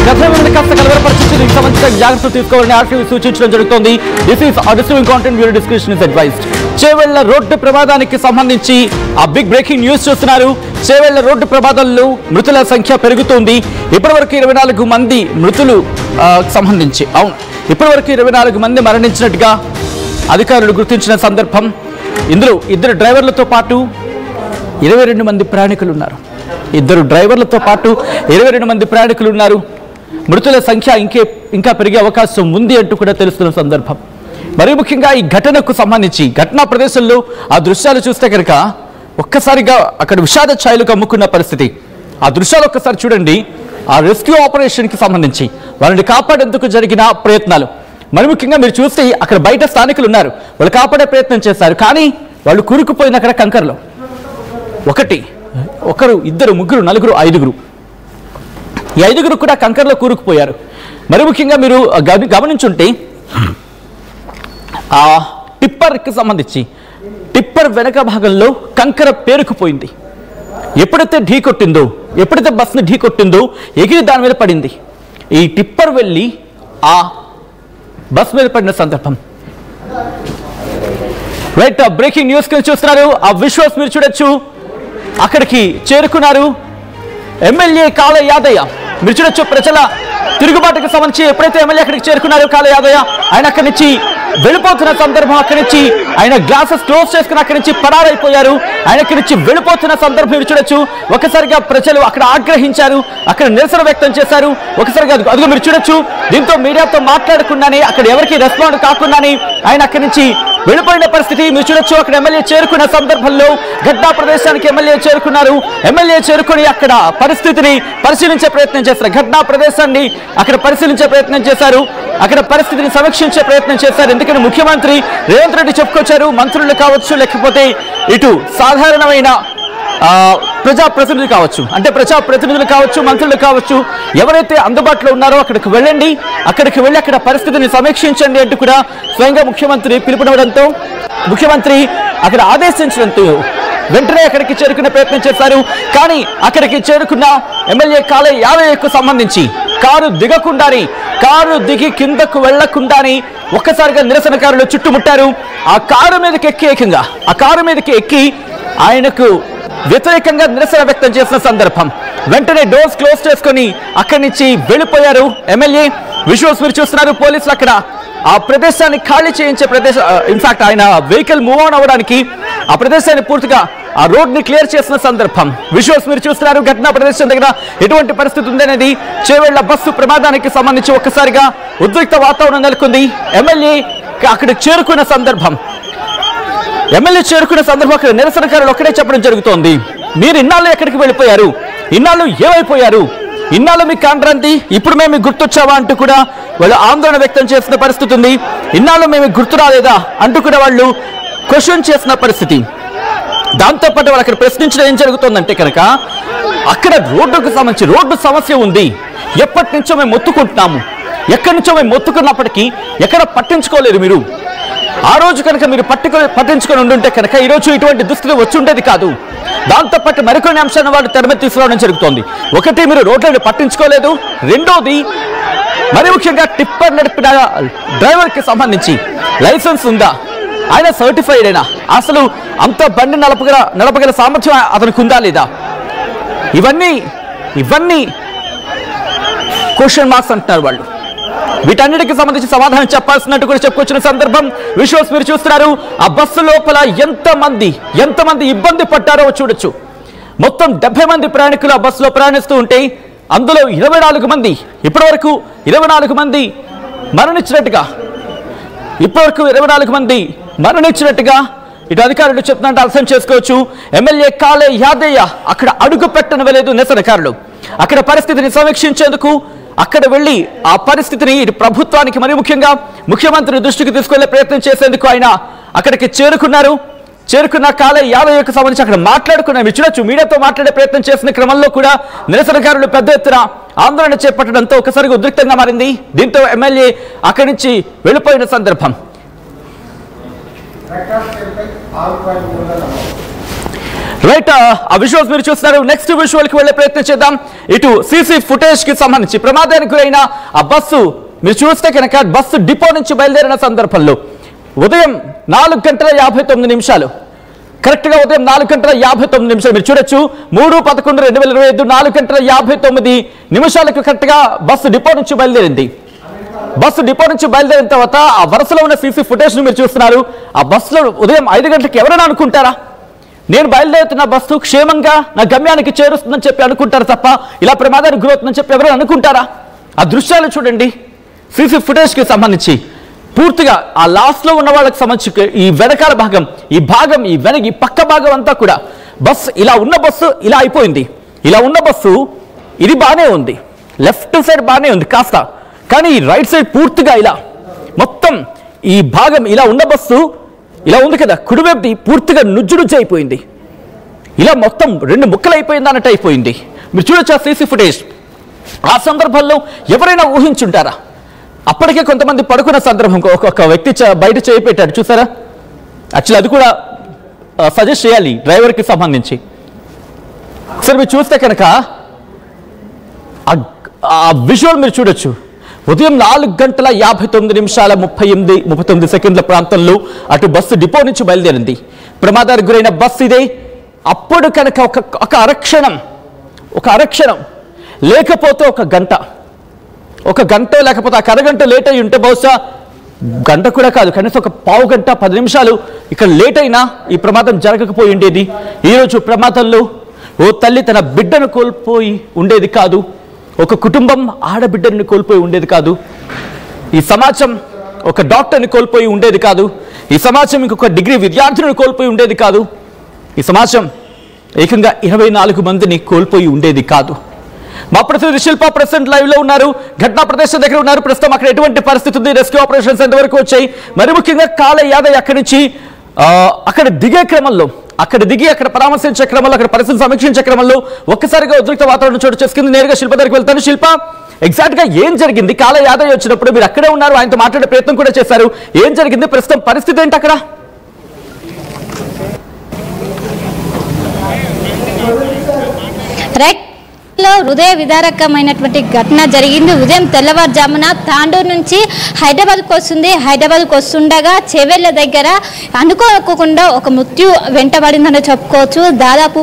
మంది కాస్త కలవరపరిచి దీనికి సంబంధించిన జాగ్రత్తలు తీసుకోవాలని ఆర్టీవీ సూచించడం జరుగుతోంది. This is distributing content viewer description is advised. Chevella road ప్రమాదానికి సంబంధించి ఆ బిగ్ బ్రేకింగ్ న్యూస్ చూస్తున్నారు. చేవెళ్ల రోడ్డు ప్రమాదంలో మృతుల సంఖ్య పెరుగుతోంది. ఇప్పటివరకు 24 మంది మృతులు సంబంధించి ఇప్పటివరకు 24 మంది మరణించినట్టుగా అధికారులు గుర్తించిన సందర్భం. ఇందులో 2 డ్రైవర్లతో పాటు 22 మంది ప్రయాణికులు ఉన్నారు. 2 డ్రైవర్లతో పాటు 22 మంది ప్రయాణికులు ఉన్నారు. మృతుల సంఖ్య ఇంకా పెరిగే అవకాశం ఉంది అంటూ కూడా తెలుస్తున్న సందర్భం. మరి ముఖ్యంగా ఈ ఘటనకు సంబంధించి ఘటనా ప్రదేశంలో ఆ దృశ్యాలు చూస్తే కనుక ఒక్కసారిగా అక్కడ విషాద ఛాయలు కమ్ముకున్న పరిస్థితి. ఆ దృశ్యాలు ఒక్కసారి చూడండి. ఆ రెస్క్యూ ఆపరేషన్కి సంబంధించి వాళ్ళని కాపాడేందుకు జరిగిన ప్రయత్నాలు. మరి ముఖ్యంగా మీరు చూస్తే అక్కడ బయట స్థానికులు ఉన్నారు, వాళ్ళు కాపాడే ప్రయత్నం చేశారు. కానీ వాళ్ళు కూరుకుపోయిన అక్కడ కంకర్లో 1, 2, 3, 4, 5 ఈ 5 కూడా కంకర్లో కూరుకుపోయారు. మరి ముఖ్యంగా మీరు గమనించుంటే ఆ టిప్పర్కి సంబంధించి టిప్పర్ వెనక భాగంలో కంకర పేరుకుపోయింది. ఎప్పుడైతే బస్ని ఢీ కొట్టిందో ఎగిరి దాని మీద పడింది. ఈ టిప్పర్ వెళ్ళి ఆ బస్ మీద పడిన సందర్భం. రైట్, బ్రేకింగ్ న్యూస్ చూస్తున్నారు. ఆ విజువల్స్ మీరు చూడొచ్చు. అక్కడికి చేరుకున్నారు ఎమ్మెల్యే కాళ యాదయ్య. మీరు చూడొచ్చు ప్రజల తిరుగుబాటుకు సంబంధించి ఎప్పుడైతే ఎమ్మెల్యే అక్కడికి చేరుకున్నారో కాళ యాదయ్య, ఆయన అక్కడి నుంచి వెళ్ళిపోతున్న సందర్భం. అక్కడి నుంచి ఆయన గ్లాసెస్ క్లోజ్ చేసుకుని అక్కడి నుంచి పరారైపోయారు. ఆయన అక్కడి నుంచి వెళ్ళిపోతున్న సందర్భం మీరు చూడొచ్చు. ఒకసారిగా ప్రజలు అక్కడ ఆగ్రహించారు, అక్కడ నిరసన వ్యక్తం చేశారు. ఒకసారిగా అదిగో మీరు చూడొచ్చు. దీంతో మీడియాతో మాట్లాడకుండానే అక్కడ ఎవరికి రెస్పాండ్ కాకుండానే ఆయన అక్కడి నుంచి వెళ్ళిపోయిన పరిస్థితి మీరు చూడొచ్చు. అక్కడ ఎమ్మెల్యే చేరుకున్న సందర్భంలో ఘటనా ప్రదేశానికి ఎమ్మెల్యే చేరుకున్నారు. ఎమ్మెల్యే చేరుకుని అక్కడ పరిస్థితిని పరిశీలించే ప్రయత్నం చేశారు. ఘటనా ప్రదేశాన్ని అక్కడ పరిశీలించే ప్రయత్నం చేశారు. అక్కడ పరిస్థితిని సమీక్షించే ప్రయత్నం చేశారు. ఎందుకంటే ముఖ్యమంత్రి రేవంత్ రెడ్డి చెప్పుకొచ్చారు, మంత్రులు కావచ్చు, లేకపోతే ఇటు సాధారణమైన ప్రజాప్రతినిధులు కావచ్చు, మంత్రులు కావచ్చు, ఎవరైతే అందుబాటులో ఉన్నారో అక్కడికి వెళ్ళండి, అక్కడికి వెళ్ళి అక్కడ పరిస్థితిని సమీక్షించండి అంటూ కూడా స్వయంగా ముఖ్యమంత్రి పిలుపునివ్వడంతో ముఖ్యమంత్రి అక్కడ ఆదేశించడంతో వెంటనే అక్కడికి చేరుకునే ప్రయత్నం చేశారు. కానీ అక్కడికి చేరుకున్న ఎమ్మెల్యే కాళ యాదయ్యకు సంబంధించి కారు దిగి కిందకు వెళ్లకుండానే ఒక్కసారిగా నిరసనకారులు చుట్టుముట్టారు. ఆ కారు మీదకి ఎక్కి ఆయనకు వ్యతిరేకంగా నిరసన వ్యక్తం చేసిన సందర్భం. వెంటనే డోర్స్ క్లోజ్ చేసుకుని అక్కడి నుంచి వెళ్ళిపోయారు ఎమ్మెల్యే. విజువల్స్ మీరు చూస్తున్నారు. పోలీసులు అక్కడ ఆ ప్రదేశాన్ని ఖాళీ చేయించే ఇన్ఫాక్ట్ ఆయన వెహికల్ మూవ్ ఆన్ అవ్వడానికి ఆ ప్రదేశాన్ని పూర్తిగా ఆ రోడ్ ని క్లియర్ చేసిన సందర్భం. విజువల్స్ మీరు చూస్తున్నారు. ఘటనా ప్రదేశం దగ్గర ఎటువంటి పరిస్థితి ఉందనేది చేవెళ్ల బస్సు ప్రమాదానికి సంబంధించి ఒక్కసారిగా ఉద్రిక్త వాతావరణం నెలకొంది. ఎమ్మెల్యే అక్కడ చేరుకున్న సందర్భం అక్కడ నిరసనకారులు ఒక్కడే చెప్పడం జరుగుతోంది. మీరు ఇన్నాళ్ళు ఎక్కడికి వెళ్ళిపోయారు, ఇన్నాళ్ళు ఏమైపోయారు, ఇన్నాళ్ళు మీకు కాంట్రాంతి, ఇప్పుడు మేము గుర్తొచ్చావా అంటూ కూడా వాళ్ళు ఆందోళన వ్యక్తం చేసిన పరిస్థితి ఉంది. ఇన్నాళ్ళు మేము గుర్తు రాలేదా అంటూ కూడా వాళ్ళు క్వశ్చన్ చేసిన పరిస్థితి. దాంతోపాటు వాళ్ళు అక్కడ ప్రశ్నించడం ఏం జరుగుతుందంటే కనుక అక్కడ రోడ్డుకు సంబంధించి రోడ్డు సమస్య ఉంది. ఎప్పటి నుంచో మేము మొత్తుకుంటున్నాము, ఎక్కడి నుంచో మేము మొత్తుకున్నప్పటికీ ఎక్కడ పట్టించుకోలేదు మీరు. ఆ రోజు కనుక మీరు పట్టించుకొని ఉండుంటే కనుక ఈరోజు ఇటువంటి దుస్థితి వచ్చి ఉండేది కాదు. దాంతోపాటు మరికొన్ని అంశాలను వాళ్ళు తెరమీద తీసుకురావడం జరుగుతోంది. ఒకటి, మీరు రోడ్లను పట్టించుకోలేదు. రెండోది, మరి ముఖ్యంగా టిప్పర్ నడిపిన డ్రైవర్కి సంబంధించి లైసెన్స్ ఉందా, ఆయన సర్టిఫైడ్ అయినా, అసలు అంత బండి నడపగల సామర్థ్యం అతనికి ఉందా లేదా, ఇవన్నీ క్వశ్చన్ మార్క్స్ అంటున్నారు వాళ్ళు. వీటన్నిటికి సంబంధించి సమాధానం చెప్పాల్సినట్టు కూడా చెప్పుకొచ్చిన సందర్భం. విజువల్స్ మీరు చూస్తున్నారు. ఆ బస్సు లోపల ఎంతమంది ఇబ్బంది పడ్డారో చూడొచ్చు. మొత్తం 70 మంది ప్రయాణికులు ఆ బస్సులో ప్రయాణిస్తూ ఉంటే అందులో 24 మంది ఇప్పటివరకు 24 మంది మరణించినట్టుగా ఇటు అధికారులు చెప్తున్నట్టు అర్థం చేసుకోవచ్చు. ఎమ్మెల్యే కాళ యాదయ్య అక్కడ అడుగు పెట్టనివ్వలేదు నిరసనకారులు. అక్కడ పరిస్థితిని సమీక్షించేందుకు అక్కడ వెళ్ళి ఆ పరిస్థితిని ఇటు ప్రభుత్వానికి మరి ముఖ్యంగా ముఖ్యమంత్రి దృష్టికి తీసుకెళ్లే ప్రయత్నం చేసేందుకు ఆయన అక్కడికి చేరుకున్న కాళ యాదయ్యకు సంబంధించి అక్కడ మాట్లాడుకున్నారు. మీరు చూడొచ్చు. మీడియాతో మాట్లాడే ప్రయత్నం చేసిన క్రమంలో కూడా నిరసనకారులు పెద్ద ఎత్తున ఆందోళన చేపట్టడంతో ఒకసారిగా ఉద్రిక్తంగా మారింది. దీంతో ఎమ్మెల్యే అక్కడి నుంచి వెళ్ళిపోయిన సందర్భం. రైట్, ఆ విజువల్స్ మీరు చూస్తున్నారు. నెక్స్ట్ విజువల్ కి వెళ్లే ప్రయత్నం చేద్దాం. ఇటు సీసీ ఫుటేజ్ కి సంబంధించి ప్రమాదానికి గురైన ఆ బస్సు మీరు చూస్తే కనుక బస్సు డిపో నుంచి బయలుదేరిన సందర్భంలో ఉదయం 4:59 కరెక్ట్ గా ఉదయం 4:59 మీరు చూడొచ్చు. 3/11/2025 4:59 కరెక్ట్ గా బస్సు డిపో నుంచి బయలుదేరింది. బస్సు డిపో నుంచి బయలుదేరిన తర్వాత ఆ వరుసలో ఉన్న సీసీ ఫుటేజ్ ను మీరు చూస్తున్నారు. ఆ బస్సులో ఉదయం 5 గంటలకు ఎవరైనా అనుకుంటారా నేను బయలుదేరుతున్న బస్సు క్షేమంగా నా గమ్యానికి చేరుస్తుందని చెప్పి అనుకుంటారు తప్ప ఇలా ప్రమాదానికి గురవుతుందని చెప్పి ఎవరైనా అనుకుంటారా? ఆ దృశ్యాలు చూడండి. సీసీ ఫుటేజ్ కి సంబంధించి పూర్తిగా ఆ లాస్ట్ లో ఉన్న వాళ్ళకి సంబంధించి ఈ వెనకాల భాగం ఈ పక్క భాగం అంతా కూడా బస్సు ఇలా ఉన్న బస్సు ఇలా అయిపోయింది. ఇలా ఉన్న బస్సు ఇది బానే ఉంది, లెఫ్ట్ సైడ్ బానే ఉంది కాస్త, కానీ ఈ రైట్ సైడ్ పూర్తిగా ఇలా మొత్తం ఈ భాగం ఇలా ఉన్న బస్సు ఇలా ఉంది కదా, కుడివైపు పూర్తిగా నుజ్జు అయిపోయింది. ఇలా మొత్తం 2 ముక్కలు అయిపోయింది అన్నట్టు అయిపోయింది. మీరు చూడొచ్చు ఆ సీసీ ఫుటేజ్. ఆ సందర్భంలో ఎవరైనా ఊహించుంటారా? అప్పటికే కొంతమంది పడుకున్న సందర్భం ఒక వ్యక్తి బయట చేయి పెట్టాడు చూసారా. యాక్చువల్లీ అది కూడా సజెస్ట్ చేయాలి డ్రైవర్కి సంబంధించి. సరే మీరు చూస్తే కనుక ఆ విజువల్ మీరు చూడొచ్చు. ఉదయం 4:59:39 ప్రాంతంలో అటు బస్సు డిపో నుంచి బయలుదేరింది. ప్రమాదానికి గురైన బస్సు ఇదే. అప్పుడు కనుక ఒక అరక్షణం లేకపోతే ఒక గంట లేకపోతే ఒక అరగంట లేట్ అయి ఉంటే బహుశా గంట కూడా కాదు, కనీసం ఒక పావు గంట 10 నిమిషాలు ఇక్కడ లేట్ అయినా ఈ ప్రమాదం జరగకపోయి ఉండేది. ఈరోజు ప్రమాదంలో ఓ తల్లి తన బిడ్డను కోల్పోయి ఉండేది కాదు, ఒక కుటుంబం ఆడబిడ్డని కోల్పోయి ఉండేది కాదు, ఈ సమాజం ఒక డాక్టర్ని కోల్పోయి ఉండేది కాదు, ఈ సమాజం ఇంకొక డిగ్రీ విద్యార్థులను కోల్పోయి ఉండేది కాదు, ఈ సమాజం ఏకంగా 24 మందిని కోల్పోయి ఉండేది కాదు. మా ప్రతినిధి శిల్ప ప్రెసెంట్ లైవ్ లో ఉన్నారు, ఘటనా ప్రదేశం దగ్గర ఉన్నారు. ప్రస్తుతం అక్కడ ఎటువంటి పరిస్థితి ఉంది, రెస్క్యూ ఆపరేషన్స్ ఎంతవరకు వచ్చాయి, మరి ముఖ్యంగా కాళ యాదయ్య అక్కడి నుంచి అక్కడ దిగే క్రమంలో అక్కడ పరామర్శించే క్రమంలో అక్కడ పరిస్థితిని సమీక్షించే క్రమంలో ఒక్కసారిగా ఉద్రిక్త వాతావరణం చోటు చేసుకుంది. నేరుగా శిల్ప దగ్గరికి వెళ్తాను. శిల్ప, ఎగ్జాక్ట్ గా ఏం జరిగింది? కాళ యాదయ్య వచ్చినప్పుడు మీరు అక్కడే ఉన్నారు, ఆయనతో మాట్లాడే ప్రయత్నం కూడా చేశారు. ఏం జరిగింది? ప్రస్తుతం పరిస్థితి ఏంటి అక్కడ? హృదయ విదారకమైనటువంటి ఘటన జరిగింది. ఉదయం తెల్లవారుజామున తాండూరు నుంచి హైదరాబాద్కు వస్తుండగా చెవెళ్ళ దగ్గర అనుకోకుండా ఒక మృత్యు వెంటబడిందని చెప్పుకోవచ్చు. దాదాపు